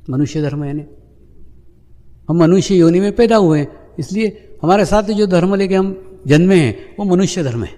मनुष्य धर्म है। हम मनुष्य योनि में पैदा हुए हैं, इसलिए हमारे साथ जो धर्म लेके हम जन्मे हैं वो मनुष्य धर्म है।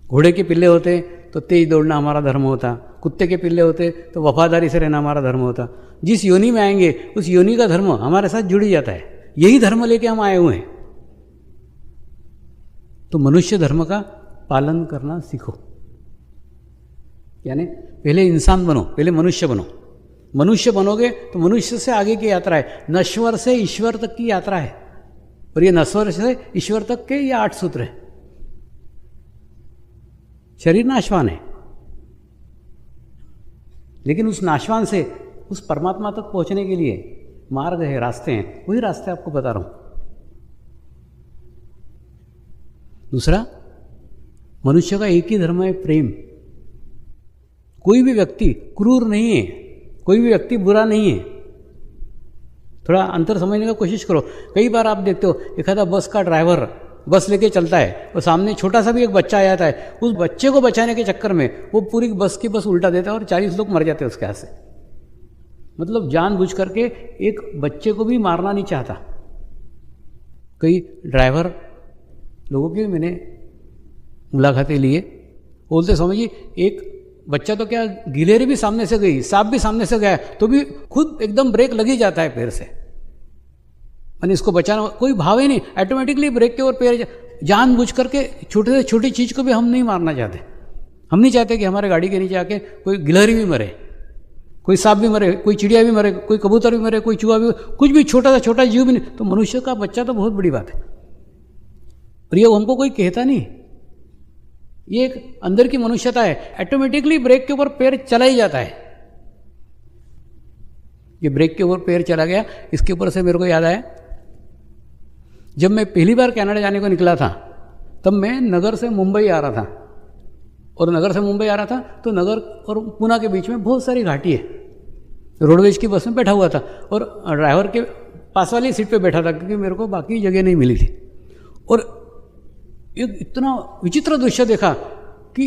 घोड़े के पिल्ले होते तो तेज दौड़ना हमारा धर्म होता, कुत्ते के पिल्ले होते तो वफादारी से रहना हमारा धर्म होता। जिस योनि में आएंगे उस योनि का धर्म हमारे साथ जुड़ जाता है। यही धर्म लेके हम आए हुए हैं। तो मनुष्य धर्म का पालन करना सीखो, यानी पहले इंसान बनो, पहले मनुष्य बनो। मनुष्य बनोगे तो मनुष्य से आगे की यात्रा है, नश्वर से ईश्वर तक की यात्रा है। और ये नश्वर से ईश्वर तक के ये 8 सूत्र हैं। शरीर नाशवान है, लेकिन उस नाशवान से उस परमात्मा तक पहुंचने के लिए मार्ग है, रास्ते हैं। वही रास्ते आपको बता रहा हूं। दूसरा, मनुष्य का एक ही धर्म है, प्रेम। कोई भी व्यक्ति क्रूर नहीं है, कोई भी व्यक्ति बुरा नहीं है। थोड़ा अंतर समझने का कोशिश करो। कई बार आप देखते हो एखादा बस का ड्राइवर बस लेके चलता है और सामने छोटा सा भी एक बच्चा आ जाता है, उस बच्चे को बचाने के चक्कर में वो पूरी बस की बस उल्टा देता है और 40 लोग मर जाते हैं उसके हाथ से। मतलब जानबूझ करके एक बच्चे को भी मारना नहीं चाहता। कई ड्राइवर लोगों की मैंने मुलाकातें लिए, बोलते स्वामी जी एक बच्चा तो क्या गिलेरी भी सामने से गई, सांप भी सामने से गया, तो भी खुद एकदम ब्रेक लगी जाता है पैर से। मैंने इसको बचाना, कोई भाव ही नहीं, ऑटोमेटिकली ब्रेक के ओर पैर, जानबूझ करके छोटे से छोटी चीज़ को भी हम नहीं मारना चाहते। हम नहीं चाहते कि हमारे गाड़ी के नीचे आके कोई गिलहरी भी मरे, कोई सांप भी मरे, कोई चिड़िया भी मरे, कोई कबूतर भी मरे, कोई चूहा भी, कुछ भी छोटा सा छोटा जीव भी नहीं। तो मनुष्य का बच्चा तो बहुत बड़ी बात है। और ये हमको कोई कहता नहीं, ये एक अंदर की मनुष्यता है। ऑटोमेटिकली ब्रेक के ऊपर पैर चला ही जाता है। ये ब्रेक के ऊपर पैर चला गया, इसके ऊपर से मेरे को याद आया, जब मैं पहली बार कनाडा जाने को निकला था तब मैं नगर से मुंबई आ रहा था। और नगर से मुंबई आ रहा था तो नगर और पुणे के बीच में बहुत सारी घाटी है। रोडवेज की बस में बैठा हुआ था और ड्राइवर के पास वाली सीट पे बैठा था, क्योंकि मेरे को बाकी जगह नहीं मिली थी। और एक इतना विचित्र दृश्य देखा कि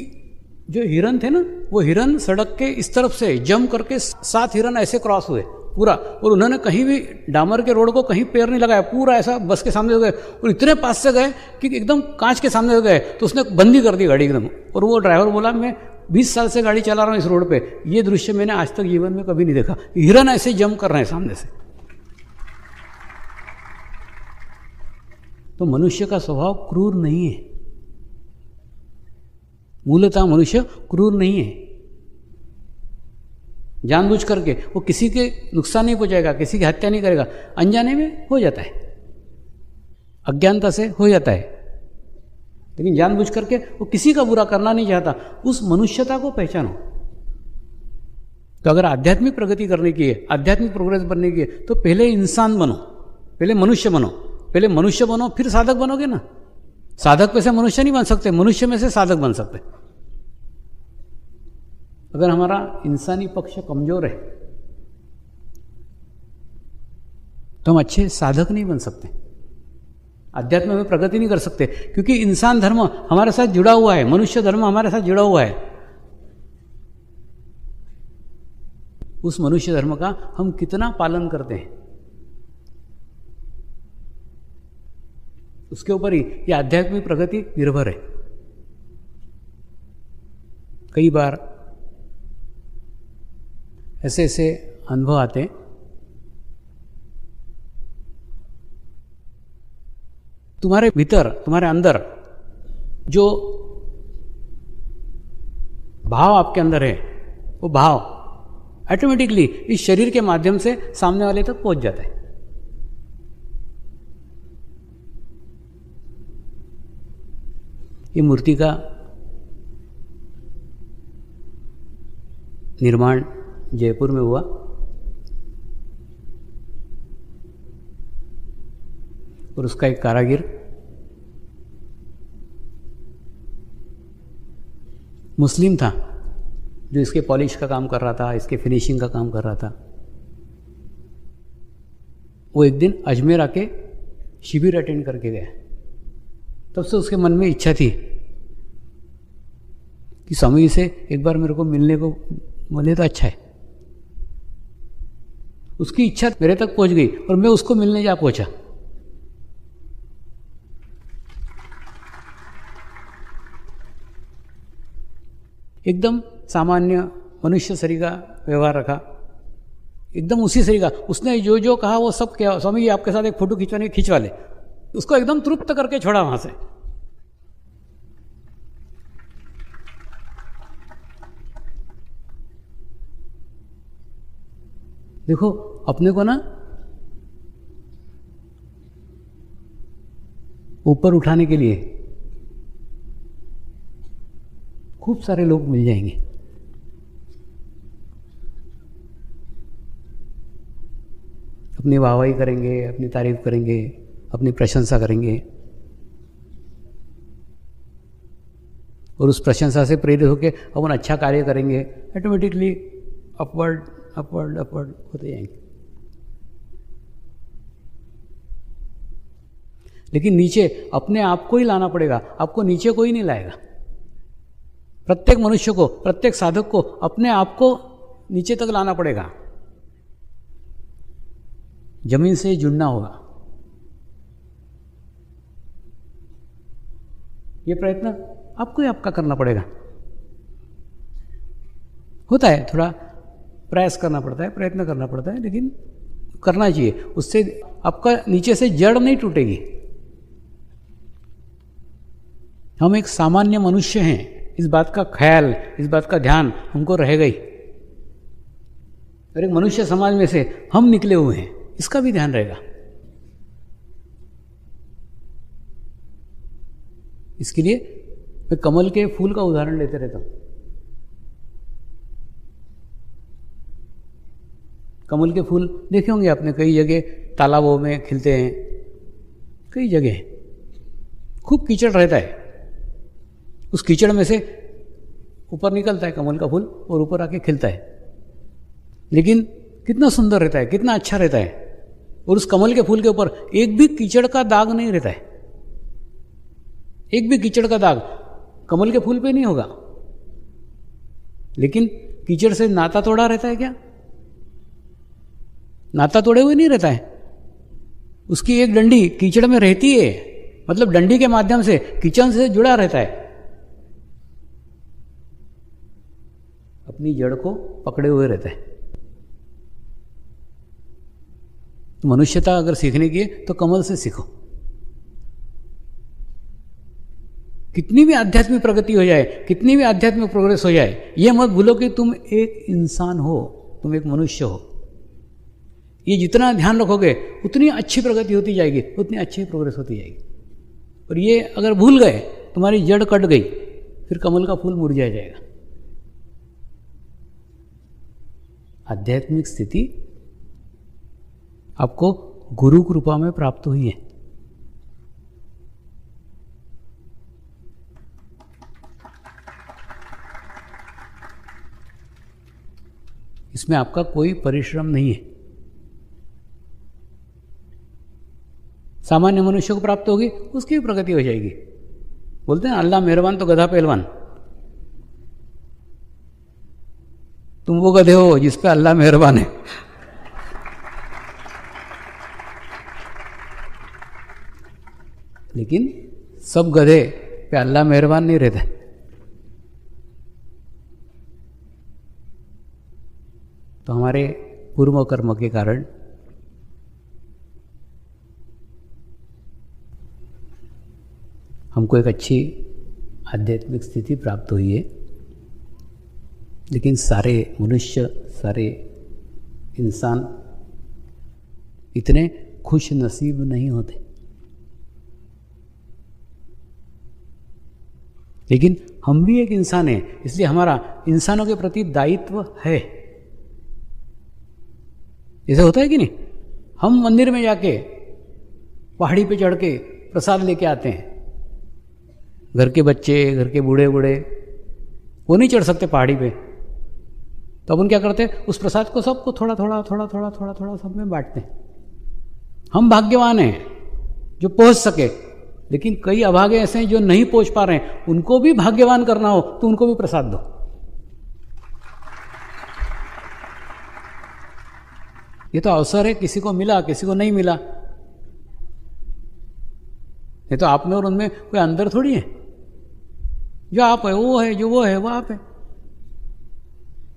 जो हिरन थे ना, वो हिरन सड़क के इस तरफ से जंप करके 7 हिरन ऐसे क्रॉस हुए पूरा, और उन्होंने कहीं भी डामर के रोड को कहीं पैर नहीं लगाया, पूरा ऐसा बस के सामने गए और इतने पास से गए कि एकदम कांच के सामने गए। तो उसने बंदी कर दी गाड़ी एकदम। और वो ड्राइवर बोला मैं 20 साल से गाड़ी चला रहा हूँ इस रोड पे, ये दृश्य मैंने आज तक जीवन में कभी नहीं देखा। हिरन ऐसे जंप कर रहे हैं सामने से। तो मनुष्य का स्वभाव क्रूर नहीं है, मूलतः मनुष्य क्रूर नहीं है। जानबूझ करके वो किसी के नुकसान नहीं पहुंचाएगा, किसी की हत्या नहीं करेगा। अनजाने में हो जाता है, अज्ञानता से हो जाता है, लेकिन जानबूझ करके वो किसी का बुरा करना नहीं चाहता। उस मनुष्यता को पहचानो। तो अगर आध्यात्मिक प्रगति करने की है, आध्यात्मिक प्रोग्रेस बनने की है, तो पहले इंसान बनो, पहले मनुष्य बनो। पहले मनुष्य बनो फिर साधक बनोगे ना। साधक में से मनुष्य नहीं बन सकते, मनुष्य में से साधक बन सकते। अगर हमारा इंसानी पक्ष कमजोर है तो हम अच्छे साधक नहीं बन सकते, अध्यात्म में प्रगति नहीं कर सकते, क्योंकि इंसान धर्म हमारे साथ जुड़ा हुआ है, मनुष्य धर्म हमारे साथ जुड़ा हुआ है। उस मनुष्य धर्म का हम कितना पालन करते हैं, उसके ऊपर ही ये आध्यात्मिक प्रगति निर्भर है। कई बार ऐसे ऐसे अनुभव आते हैं, तुम्हारे भीतर, तुम्हारे अंदर जो भाव आपके अंदर है, वो भाव ऑटोमेटिकली इस शरीर के माध्यम से सामने वाले तक पहुंच जाता है। ये मूर्ति का निर्माण जयपुर में हुआ और उसका एक कारीगर मुस्लिम था जो इसके पॉलिश का काम कर रहा था, इसके फिनिशिंग का काम कर रहा था। वो एक दिन अजमेर आके शिविर अटेंड करके गया। तब से उसके मन में इच्छा थी कि स्वामी से एक बार मेरे को मिलने को बोले तो अच्छा है। उसकी इच्छा मेरे तक पहुंच गई और मैं उसको मिलने जा पहुंचा। एकदम सामान्य मनुष्य शरीर का व्यवहार रखा, एकदम उसी शरीर का। उसने जो जो कहा वो सब किया। स्वामी जी आपके साथ एक फोटो खिंचवा ले, उसको एकदम तृप्त करके छोड़ा वहां से। देखो अपने को ना ऊपर उठाने के लिए खूब सारे लोग मिल जाएंगे। अपनी वाहवाही करेंगे, अपनी तारीफ करेंगे, अपनी प्रशंसा करेंगे, और उस प्रशंसा से प्रेरित होकर अपन अच्छा कार्य करेंगे। ऑटोमेटिकली अपवर्ड अपवर्ड अपवर्ड होते जाएंगे। लेकिन नीचे अपने आप को ही लाना पड़ेगा, आपको नीचे कोई नहीं लाएगा। प्रत्येक मनुष्य को, प्रत्येक साधक को अपने आप को नीचे तक लाना पड़ेगा। जमीन से जुड़ना होगा। ये प्रयत्न आपको ही आपका करना पड़ेगा। होता है थोड़ा प्रयास करना पड़ता है, प्रयत्न करना पड़ता है, लेकिन करना चाहिए। उससे आपका नीचे से जड़ नहीं टूटेगी। हम एक सामान्य मनुष्य हैं, इस बात का ख्याल, इस बात का ध्यान हमको रहेगा ही। और एक मनुष्य समाज में से हम निकले हुए हैं, इसका भी ध्यान रहेगा। इसके लिए मैं कमल के फूल का उदाहरण लेते रहता हूं। कमल के फूल देखे होंगे आपने, कई जगह तालाबों में खिलते हैं, कई जगह खूब कीचड़ रहता है। उस कीचड़ में से ऊपर निकलता है कमल का फूल और ऊपर आके खिलता है। लेकिन कितना सुंदर रहता है, कितना अच्छा रहता है। और उस कमल के फूल के ऊपर एक भी कीचड़ का दाग नहीं रहता है। एक भी कीचड़ का दाग कमल के फूल पे नहीं होगा। लेकिन कीचड़ से नाता तोड़ा रहता है क्या? नाता तोड़े हुए नहीं रहता है। उसकी एक डंडी कीचड़ में रहती है, मतलब डंडी के माध्यम से कीचड़ से जुड़ा रहता है, अपनी जड़ को पकड़े हुए रहता है। तो मनुष्यता अगर सीखने की है तो कमल से सीखो। कितनी भी आध्यात्मिक प्रगति हो जाए, कितनी भी आध्यात्मिक प्रोग्रेस हो जाए, यह मत भूलो कि तुम एक इंसान हो, तुम एक मनुष्य हो। ये जितना ध्यान रखोगे उतनी अच्छी प्रगति होती जाएगी, उतनी अच्छी प्रोग्रेस होती जाएगी। और ये अगर भूल गए, तुम्हारी जड़ कट गई, फिर कमल का फूल मुरझा जाएगा। आध्यात्मिक स्थिति आपको गुरु कृपा में प्राप्त हुई है। इसमें आपका कोई परिश्रम नहीं है। सामान्य मनुष्य को प्राप्त होगी, उसकी भी प्रगति हो जाएगी। बोलते हैं अल्लाह मेहरबान तो गधा पहलवान। तुम वो गधे हो जिस पे अल्लाह मेहरबान है। लेकिन सब गधे पे अल्लाह मेहरबान नहीं रहता। तो हमारे पूर्व कर्म के कारण हमको एक अच्छी आध्यात्मिक स्थिति प्राप्त हुई है। लेकिन सारे मनुष्य, सारे इंसान इतने खुश नसीब नहीं होते। लेकिन हम भी एक इंसान हैं, इसलिए हमारा इंसानों के प्रति दायित्व है। ऐसा होता है कि नहीं? हम मंदिर में जाके पहाड़ी पे चढ़ के प्रसाद लेके आते हैं। घर के बच्चे, घर के बूढ़े बूढ़े वो नहीं चढ़ सकते पहाड़ी पे, तो अपन क्या करते हैं, उस प्रसाद को सबको थोड़ा थोड़ा थोड़ा थोड़ा थोड़ा थोड़ा सब में बांटते हैं। हम भाग्यवान हैं जो पहुंच सके, लेकिन कई अभागे ऐसे हैं जो नहीं पहुंच पा रहे हैं। उनको भी भाग्यवान करना हो तो उनको भी प्रसाद दो। ये तो अवसर है, किसी को मिला किसी को नहीं मिला। ये तो आप में और उनमें कोई अंदर थोड़ी है। जो आप है वो है, जो वो है वो आप है।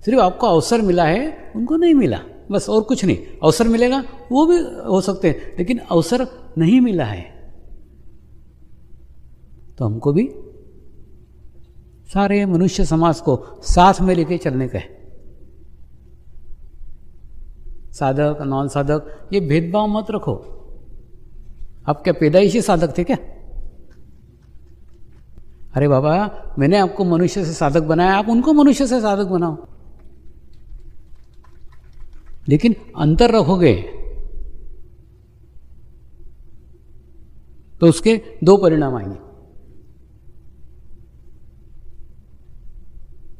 सिर्फ आपको अवसर मिला है, उनको नहीं मिला, बस, और कुछ नहीं। अवसर मिलेगा वो भी हो सकते हैं, लेकिन अवसर नहीं मिला है। तो हमको भी सारे मनुष्य समाज को साथ में लेके चलने का है। साधक नॉन साधक ये भेदभाव मत रखो। आप क्या पैदाइशी साधक थे क्या? अरे बाबा, मैंने आपको मनुष्य से साधक बनाया, आप उनको मनुष्य से साधक बनाओ। लेकिन अंतर रखोगे तो उसके दो परिणाम आएंगे।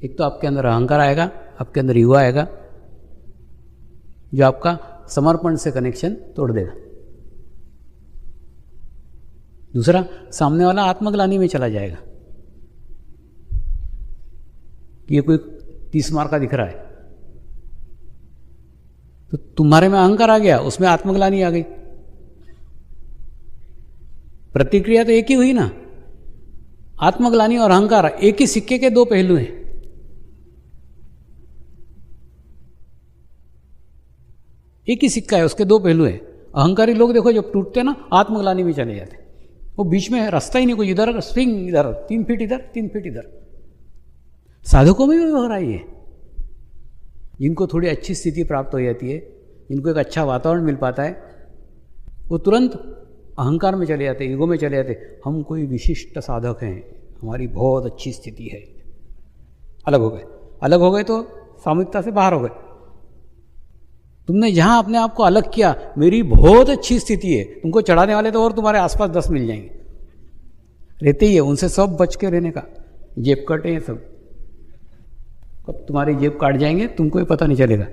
एक तो आपके अंदर अहंकार आएगा, आपके अंदर ईगो आएगा, जो आपका समर्पण से कनेक्शन तोड़ देगा। दूसरा, सामने वाला आत्मग्लानि में चला जाएगा कि ये कोई 30 मार्क का दिख रहा है, तो तुम्हारे में अहंकार आ गया, उसमें आत्मग्लानि आ गई। प्रतिक्रिया तो एक ही हुई ना। आत्मग्लानि और अहंकार एक ही सिक्के के दो पहलू हैं। एक ही सिक्का है, उसके दो पहलू हैं। अहंकारी लोग देखो जब टूटते हैं ना, आत्मग्लानि में चले जाते, वो बीच में रास्ता ही नहीं, कोई इधर स्विंग, इधर 3 फीट इधर 3 फीट इधर। साधकों में भी हो रहा है ये। जिनको थोड़ी अच्छी स्थिति प्राप्त हो जाती है, जिनको एक अच्छा वातावरण मिल पाता है, वो तुरंत अहंकार में चले जाते, ईगो में चले जाते। हम कोई विशिष्ट साधक हैं, हमारी बहुत अच्छी स्थिति है। अलग हो गए। अलग हो गए तो सामूहिकता से बाहर हो गए। तुमने जहां अपने आप को अलग किया, मेरी बहुत अच्छी स्थिति है, तुमको चढ़ाने वाले तो और तुम्हारे आसपास 10 मिल जाएंगे। रहते ही है, उनसे सब बच के रहने का। जेब कटे हैं सब, कब तुम्हारी जेब काट जाएंगे तुमको ही पता नहीं चलेगा।